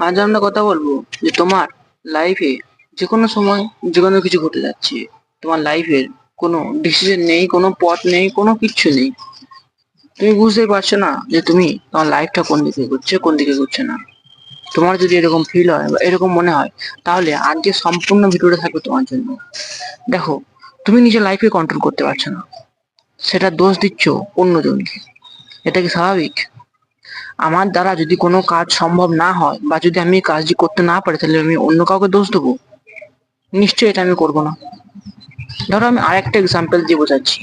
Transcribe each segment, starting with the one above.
আজ আমরা কথা বলবো যে তোমার লাইফে যে কোনো সময় যে কোনো কিছু ঘটে যাচ্ছে। তোমার লাইফের কোনো ডিসিশন নেই, কোনো পথ নেই, কোনো কিচ্ছু নেই। তুমি বুঝতেই পারছো না যে তুমি তোমার লাইফটা কোন দিকে এগোচ্ছে, কোন দিকে এগোচ্ছে না। তোমার যদি এরকম ফিল হয় বা এরকম মনে হয়, তাহলে আজকে সম্পূর্ণ ভিডিওটা থাকবে তোমার জন্য। দেখো, তুমি নিজের লাইফে কন্ট্রোল করতে পারছো না, সেটা দোষ দিচ্ছ অন্যজনকে। এটা কি স্বাভাবিক? আমার দ্বারা যদি কোনো কাজ সম্ভব না হয় বা যদি আমি এই কাজটি করতে না পারি, তাহলে আমি অন্য কাউকে দোষ দেবো? নিশ্চয়ই এটা আমি করবো না। ধরো আমি আরেকটা এক্সাম্পল দিয়ে বোঝাচ্ছি।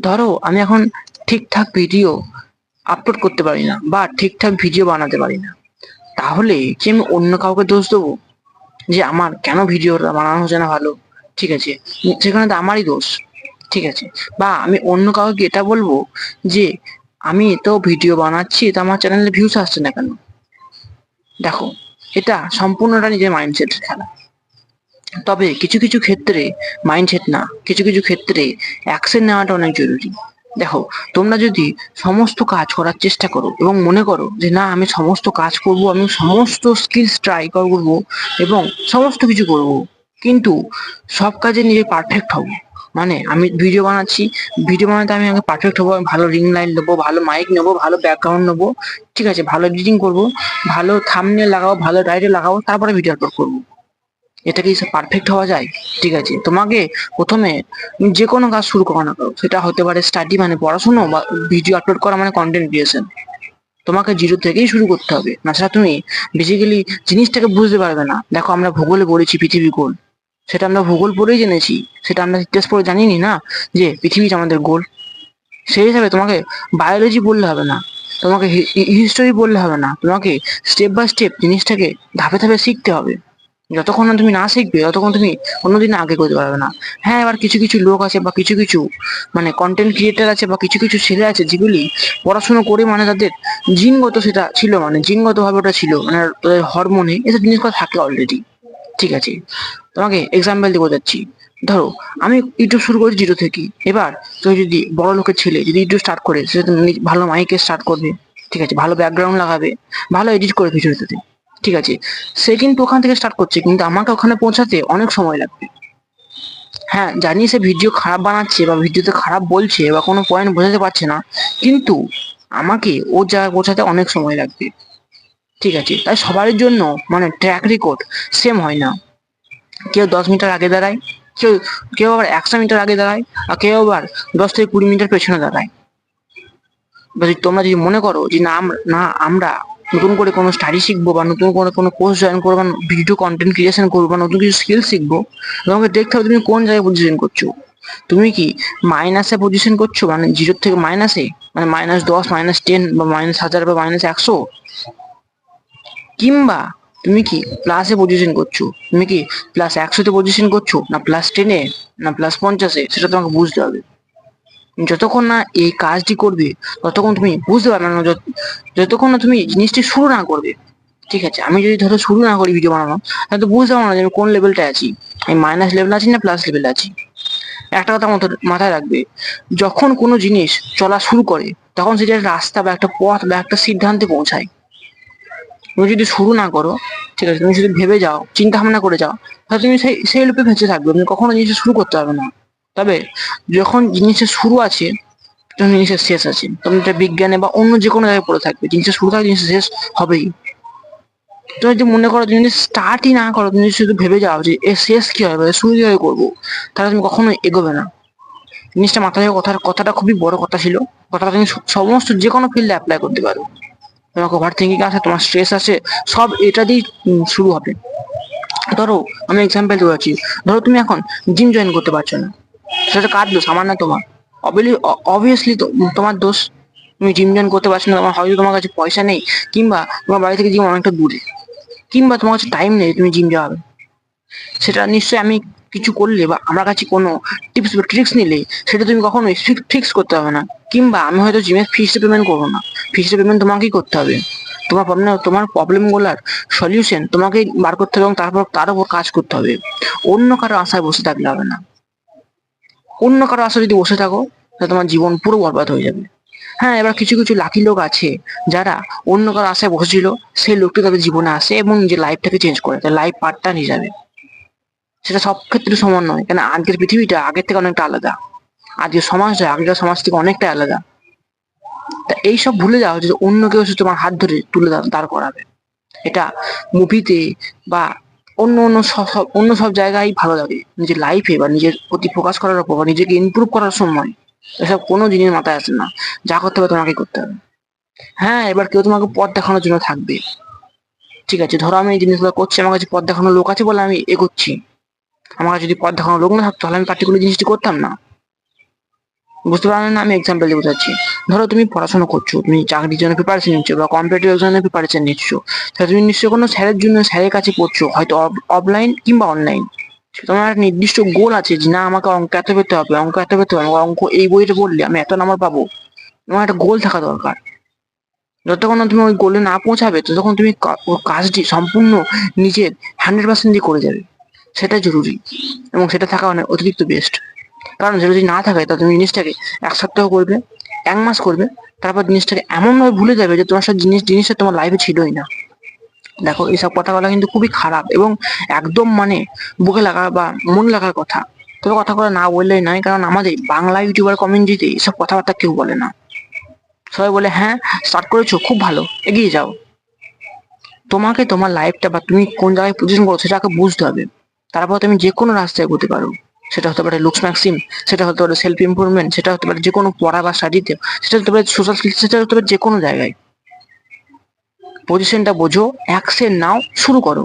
ধরো আমি এখন ঠিকঠাক ভিডিও আপলোড করতে পারি না বা ঠিকঠাক ভিডিও বানাতে পারি না, তাহলে কি আমি অন্য কাউকে দোষ দেবো যে আমার কেন ভিডিওটা বানানো হচ্ছে না ভালো? ঠিক আছে, সেখানে তো আমারই দোষ। ঠিক আছে, বা আমি অন্য কাউকে এটা বলবো যে আমি তো ভিডিও বানাচ্ছি, তো আমার চ্যানেলে ভিউজ আসছে না কেন? দেখো, এটা সম্পূর্ণটা নিজের মাইন্ডসেটের খেলা। তবে কিছু কিছু ক্ষেত্রে মাইন্ডসেট না, কিছু কিছু ক্ষেত্রে অ্যাকশন নেওয়াটা অনেক জরুরি। দেখো, তোমরা যদি সমস্ত কাজ করার চেষ্টা করো এবং মনে করো যে না আমি সমস্ত কাজ করব, আমি সমস্ত স্কিলস ট্রাই করব এবং সমস্ত কিছু করব, কিন্তু সব কাজে নিজে পারফেক্ট হব, মানে আমি ভিডিও বানাচ্ছি, ভিডিও বানাতে আমি আগে পারফেক্ট হবো, আমি ভালো রিং লাইট নেবো, ভালো মাইক নেবো, ভালো ব্যাকগ্রাউন্ড নেবো, ঠিক আছে, ভালো এডিটিং করব, ভালো থাম্বনেল লাগাবো, ভালো টাইটেল লাগাবো, তারপরে ভিডিও আপলোড করবো। এটা কি পারফেক্ট হওয়া যায়? ঠিক আছে, তোমাকে প্রথমে যে কোনো কাজ শুরু করো না কেন, সেটা হতে পারে স্টাডি মানে পড়াশোনা, বা ভিডিও আপলোড করা মানে কন্টেন্ট ক্রিয়েশন। তোমাকে জিরো থেকেই শুরু করতে হবে, না সেটা তুমি বেসিক্যালি জিনিসটাকে বুঝতে পারবে না। দেখো, আমরা ভূগোলে পড়েছি পৃথিবী গোল, সেটা আমরা ভূগোল পড়েই জেনেছি, সেটা আমরা ইতিহাস পড়ে জানিনি না যে পৃথিবীটা আমাদের গোল। সেই হিসাবে তোমাকে বায়োলজি বললে হবে না, তোমাকে হিস্টোরি বললে হবে না, তোমাকে স্টেপ বাই স্টেপ জিনিসটাকে ধাপে ধাপে শিখতে হবে। যতক্ষণ না তুমি না শিখবে, ততক্ষণ তুমি কোনোদিন আগে করতে পারবে না। হ্যাঁ, এবার কিছু কিছু লোক আছে বা কিছু কিছু মানে কন্টেন্ট ক্রিয়েটার আছে বা কিছু কিছু ছেলে আছে যেগুলি পড়াশোনা করে, মানে তাদের জিনগত সেটা ছিল, মানে জিনগত ভাবে ওটা ছিল, মানে তাদের হরমোনে এসব জিনিসগুলো থাকে অলরেডি। ঠিক আছে, তোমাকে এক্সাম্পল দিয়ে বোঝাচ্ছি। ধরো আমি ইউটিউব শুরু করেছি জিরো থেকে। এবার তুমি যদি বড় লোকের ছেলে যদি ইউটিউব স্টার্ট করে, সে তো ভালো মাইকে স্টার্ট করবে, ঠিক আছে, ভালো ব্যাকগ্রাউন্ড লাগাবে, ভালো এডিট করে ভিডিওতে, ঠিক আছে, সে কিন্তু ওখান থেকে স্টার্ট করছে, কিন্তু আমাকে ওখানে পৌঁছাতে অনেক সময় লাগবে। হ্যাঁ জানি সে ভিডিও খারাপ বানাচ্ছে বা ভিডিওতে খারাপ বলছে বা কোনো পয়েন্ট বোঝাতে পারছে না, কিন্তু আমাকে ও জায়গায় পৌঁছাতে অনেক সময় লাগবে। ঠিক আছে, তাই সবার জন্য মানে ট্র্যাক রেকর্ড সেম হয় না। কেউ 10 মিটার আগে দাঁড়ায়, কেউ কেউ আবার 100 মিটার আগে দাঁড়ায়, আর কেউ আবার 10 থেকে 20 মিটার পেছনে দাঁড়ায়। বা যদি তোমরা যদি মনে করো যে না আমরা নতুন করে কোনো স্টাডি শিখবো বা নতুন করে কোনো কোর্স জয়েন করবো বা ভিডিও কন্টেন্ট ক্রিয়েশন করবো বা নতুন কিছু স্কিল শিখবো, তোমাকে দেখতে হবে তুমি কোন জায়গায় পজিশন করছো। তুমি কি মাইনাসে পজিশন করছো, মানে জিরো থেকে মাইনাসে, মানে -10, -10 বা -1000 বা -100, কিংবা তুমি কি প্লাসে পজিশন করছো? তুমি কি +100-তে পজিশন করছো, না +10-এ, না +50-এ, সেটা তোমাকে বুঝতে হবে। যতক্ষণ না এই কাজটি করবে, ততক্ষণ তুমি বুঝতে পারবে না, যতক্ষণ না তুমি জিনিসটি শুরু না করবে। ঠিক আছে, আমি যদি ধরো শুরু না করি ভিডিও বানানো, তাহলে তো বুঝতে পারবো না যে আমি কোন লেভেলটায় আছি, আমি মাইনাস লেভেলে আছি না প্লাস লেভেলে আছি। একটা কথা মাথায় রাখবে, যখন কোনো জিনিস চলা শুরু করে, তখন সেটা একটা রাস্তা বা একটা পথ বা একটা সিদ্ধান্তে পৌঁছায়। তুমি যদি শুরু না করো, ঠিক আছে, তুমি যদি ভেবে যাও, চিন্তা ভাবনা করে যাও, তাহলে তুমি সেই লুপে ফেঁসে থাকবে, তুমি কখনো জিনিসটা শুরু করতে পারবে না। তবে যখন জিনিসের শুরু আছে, তখন জিনিসের শেষ আছে। তুমি এটা বিজ্ঞানে বা অন্য যে কোনো জায়গায় পড়ে থাকবে, জিনিসের শুরু থাকে, জিনিসের শেষ হবেই। তুমি যদি মনে করো, তুমি যদি স্টার্টই না করো, তুমি যদি শুধু ভেবে যাও যে এর শেষ কি হবে, এর শুরু কিভাবে করবো, তাহলে তুমি কখনো এগোবে না। জিনিসটা মাথায় রেখো, কথাটা খুবই বড় কথা ছিল। কথাটা তুমি সমস্ত যে কোনো ফিল্ডে অ্যাপ্লাই করতে পারো। তোমার ওভার থিঙ্কিং আছে, তোমার স্ট্রেস আছে, সব এটা দিয়েই শুরু হবে। ধরো আমি এক্সাম্পল দিয়ে বলছি, ধরো তুমি এখন জিম জয়েন করতে পারছো না, সেটা কার দোষ? আমার না তোমার? অবভিয়াসলি তোমার দোষ। তুমি জিম জয়েন করতে পারছো না, তোমার হয়তো তোমার কাছে পয়সা নেই, কিংবা তোমার বাড়ি থেকে জিম অনেকটা দূরে, কিংবা তোমার কাছে টাইম নেই তুমি জিম যাওয়াবে। সেটা নিশ্চয়ই আমি কিছু করলে বা আমার কাছে কোনো টিপস বা ট্রিক্স নিলে সেটা তুমি কখনোই ফিক্স করতে হবে না। কিংবা আমি হয়তো জিমের ফিসটা পেমেন্ট করবো না, ফিসটা পেমেন্ট তোমাকেই করতে হবে। তোমার প্রবলেম গুলার সলিউশন তোমাকেই বার করতে হবে এবং তারপর তার উপর কাজ করতে হবে। অন্য কারো আশায় বসে থাকলে হবে না। অন্য কারো আশায় যদি বসে থাকো, তাহলে তোমার জীবন পুরো বরবাদ হয়ে যাবে। হ্যাঁ, এবার কিছু কিছু লাকি লোক আছে যারা অন্য কারো আশায় বসেছিল, সেই লোকটি তাদের জীবনে আসে এবং নিজের লাইফটাকে চেঞ্জ করে, তার লাইফ পার্টনার হিসাবে। সেটা সব ক্ষেত্রে সমান নয়, কেন আজকের পৃথিবীটা আগের থেকে অনেকটা আলাদা। আজকের সমাজটা আগেকার সমাজ থেকে অনেকটা আলাদা। তা এইসব ভুলে যাও যে অন্য কেউ এসে তোমার হাত ধরে তুলে দাঁড় করাবে। এটা মুভিতে বা অন্য সব জায়গায় ভালো লাগে, নিজের লাইফে বা নিজের প্রতি ফোকাস করার উপর বা নিজেকে ইমপ্রুভ করার সময় এসব কোনো জিনিস মাথায় আসে না। যা করতে হবে তোমাকে করতে হবে। হ্যাঁ, এবার কেউ তোমাকে পথ দেখানোর জন্য থাকবে। ঠিক আছে, ধরো আমি এই জিনিসগুলো করছি, আমার কাছে পথ দেখানোর লোক আছে বলে আমি এগোচ্ছি। আমার কাছে যদি পথ দেখানোর লোক না থাকতো তাহলে আমি পার্টিকুলার জিনিসটি করতাম না। বুঝতে পারলেন না? আমি এক্সাম্পল দিয়ে বোঝাচ্ছি। ধরো তুমি পড়াশোনা করছো, তুমি চাকরির জন্য প্রিপারেশন নিচ্ছ বা কম্পিটিটিভ এক্সামের প্রিপারেশন নিচ্ছ, তাহলে তুমি নিশ্চয়ই কোনো স্যারের জন্য স্যারের কাছে পড়ছো, হয়তো অফলাইন কিংবা অনলাইন। তোমার একটা নির্দিষ্ট গোল আছে যে না, আমাকে অঙ্ক এত পেতে হবে, অঙ্ক এত পেতে হবে, অঙ্ক এই বইটা পড়লে আমি এত নাম্বার পাবো। তোমার একটা গোল থাকা দরকার। যতক্ষণ না তুমি ওই গোলে না পৌঁছাবে ততক্ষণ তুমি ওই কাজটি সম্পূর্ণ নিজের 100% দিয়ে করে যাবে। সেটাই জরুরি এবং সেটা থাকা অনেক অতিরিক্ত বেস্ট। কারণ সেটা যদি না থাকে তাহলে তুমি জিনিসটাকে 1 সপ্তাহ করবে, 1 মাস করবে, তারপর জিনিসটাকে এমনভাবে ভুলে যাবে যে তোমার সাথে জিনিসটা তোমার লাইফে ছিলই না। দেখো, এইসব কথা বলা কিন্তু খুবই খারাপ এবং একদম মানে বুকে লাগা বা মন লাগার কথা। তবে কথাগুলো না বললেই নয়, কারণ আমাদের বাংলা ইউটিউবার কমিউনিটিতে এসব কথাবার্তা কেউ বলে না। সবাই বলে হ্যাঁ, স্টার্ট করেছো, খুব ভালো, এগিয়ে যাও। তোমাকে তোমার লাইফটা বা তুমি কোন জায়গায় পজিশন করো সেটা আগে বুঝতে হবে। তারপর তুমি যে কোনো রাস্তায় এগোতে পারো। সেটা হতে পারে লুকস ম্যাক্সিম, সেটা হতে পারে সেলফ ইমপ্রুভমেন্ট, সেটা হতে পারে যে কোনো পড়া বা স্টাডিতে, সেটা হতে পারে সোশ্যাল স্কিলস, সেটা হতে পারে যে কোনো জায়গায়। পজিশনটা বোঝো, অ্যাকশন নাও, শুরু করো।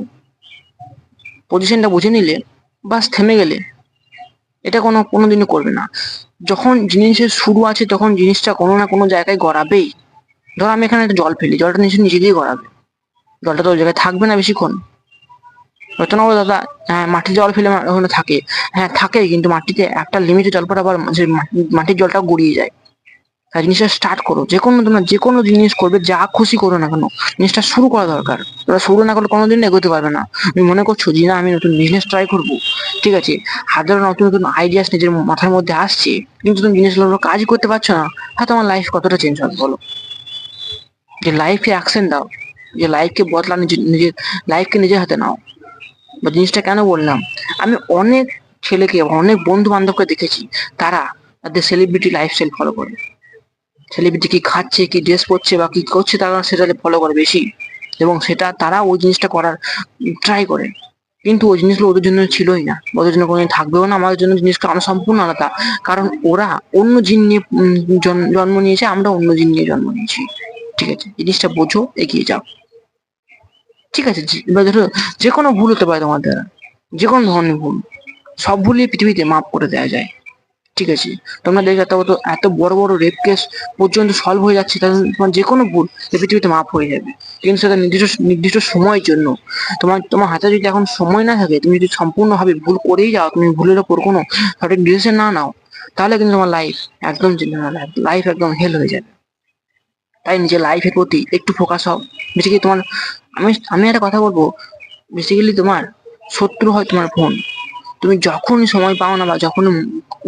পজিশনটা বুঝে নিলে বাস থেমে গেলে এটা কোনোদিনও করবে না। যখন জিনিসের শুরু আছে তখন জিনিসটা কোনো না কোনো জায়গায় গড়াবেই। ধরো আমি এখানে একটা জল ফেলি, জলটা নিশ্চয়ই নিজে দিয়ে গড়াবে। জলটা তো ওই জায়গায় থাকবে না বেশিক্ষণ। হয়তো না, দাদা হ্যাঁ মাটির জল ফেলে ওখানে থাকে। হ্যাঁ থাকে, কিন্তু মাটিতে একটা লিমিটে জল পড়ে আবার যে মাটির জলটা গড়িয়ে যায়। তাই জিনিসটা স্টার্ট করো। তোমরা যে কোনো জিনিস করবে, যা খুশি করো না কেন, জিনিসটা শুরু করা দরকার। তোমরা শুরু না করলে কোনোদিন এগোতে পারবে না। তুমি মনে করছো যে না, আমি নতুন বিজনেস ট্রাই করবো, ঠিক আছে, হাজারো নতুন নতুন আইডিয়াস নিজের মাথার মধ্যে আসছে, কিন্তু তুমি জিনিসগুলো কাজই করতে পারছো না। হ্যাঁ, তোমার লাইফ কতটা চেঞ্জ হবে বলো? যে লাইফে অ্যাকশন দাও, যে লাইফকে বদলা, নিজের লাইফকে নিজের হাতে নাও। বা জিনিসটা কেন বললাম, আমি অনেক ছেলেকে, অনেক বন্ধু বান্ধবকে দেখেছি, তারা তাদের সেলিব্রিটি লাইফস্টাইল ফলো করে। সেলিব্রিটি কি খাচ্ছে, কি ড্রেস পরছে বা কি করছে, তারা সেটা ফলো করে বেশি, এবং সেটা তারা ওই জিনিসটা করার ট্রাই করে। কিন্তু ওই জিনিসগুলো ওদের জন্য ছিলই না, ওদের জন্য কোনোদিন থাকবেও না। আমাদের জন্য জিনিসটা সম্পূর্ণ আলাদা। কারণ ওরা অন্য জিন নিয়ে জন্ম নিয়েছে, আমরা অন্য জিন নিয়ে জন্ম নিয়েছি। ঠিক আছে, জিনিসটা বোঝো, এগিয়ে যাও। ঠিক আছে, এবার ধরো যে কোনো ভুল হতে পারে তোমার দ্বারা, যে কোনো ধরনের ভুল, সব ভুলই পৃথিবীতে মাফ করে দেওয়া যায়। ঠিক আছে, তোমরা দেখে এত বড় বড় রেপ কেস পর্যন্ত সলভ হয়ে যাচ্ছে, তাহলে তোমার যে কোনো ভুল এই পৃথিবীতে মাফ হয়ে যাবে। কিন্তু সেটা নির্দিষ্ট নির্দিষ্ট সময়ের জন্য। তোমার হাতে যদি এখন সময় না থাকে, তুমি যদি সম্পূর্ণভাবে ভুল করেই যাও, তুমি ভুলের ওপর কোনো সঠিক ডিসিশন না নাও, তাহলে কিন্তু তোমার লাইফ একদম চেঞ্জ হবে, লাইফ একদম হেল হয়ে যাবে। তাই নিজের লাইফের প্রতি একটু ফোকাস হও। বেসিক্যালি তোমার, আমি একটা কথা বলবো, বেসিক্যালি তোমার শত্রু হয় তোমার ফোন। তুমি যখনই সময় পাও না বা যখন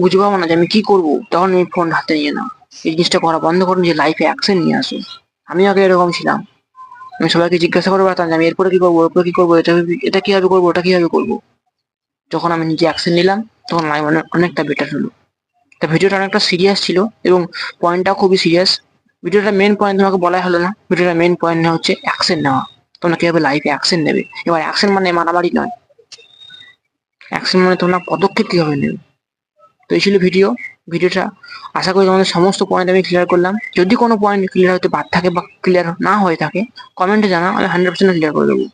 বুঝে পাও না যে আমি কি করবো, তখন তুমি ফোন হাতে নিয়ে নাও। এই জিনিসটা করা বন্ধ করো, যে লাইফে অ্যাকশন নিয়ে আসো। আমি আগে এরকম ছিলাম। আমি সবাইকে জিজ্ঞাসা করে বেড়াতাম যে আমি এরপরে কি করবো, এরপরে কি করবো, এটা কিভাবে করবো, ওটা কিভাবে করবো। যখন আমি নিজে অ্যাকশন নিলাম তখন লাইফ অনেকটা বেটার হলো। তা ভিডিওটা অনেকটা সিরিয়াস ছিল এবং পয়েন্টটা খুবই সিরিয়াস। ভিডিওটা মেন পয়েন্ট তোমাকে বলাই হলো না। ভিডিওটা মেন পয়েন্ট হচ্ছে অ্যাকশন নেওয়া। তোমরা কিভাবে লাইফে অ্যাকশন নেবে। এবার অ্যাকশন মানে মারামারি নয়, অ্যাকশন মানে তোমরা পদক্ষেপ কিভাবে নেবে। তো এই ছিল ভিডিওটা। আশা করি তোমাদের সমস্ত পয়েন্ট আমি ক্লিয়ার করলাম। যদি কোনো পয়েন্ট ক্লিয়ার হতে বাদ থাকে বা ক্লিয়ার না হয়ে থাকে, কমেন্টে জানাও, আমি 100% ক্লিয়ার করে দেবো।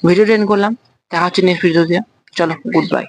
ভিডিওটা এন্ড করলাম, দেখা হচ্ছে নেক্সট ভিডিওতে। চলো, গুড বাই।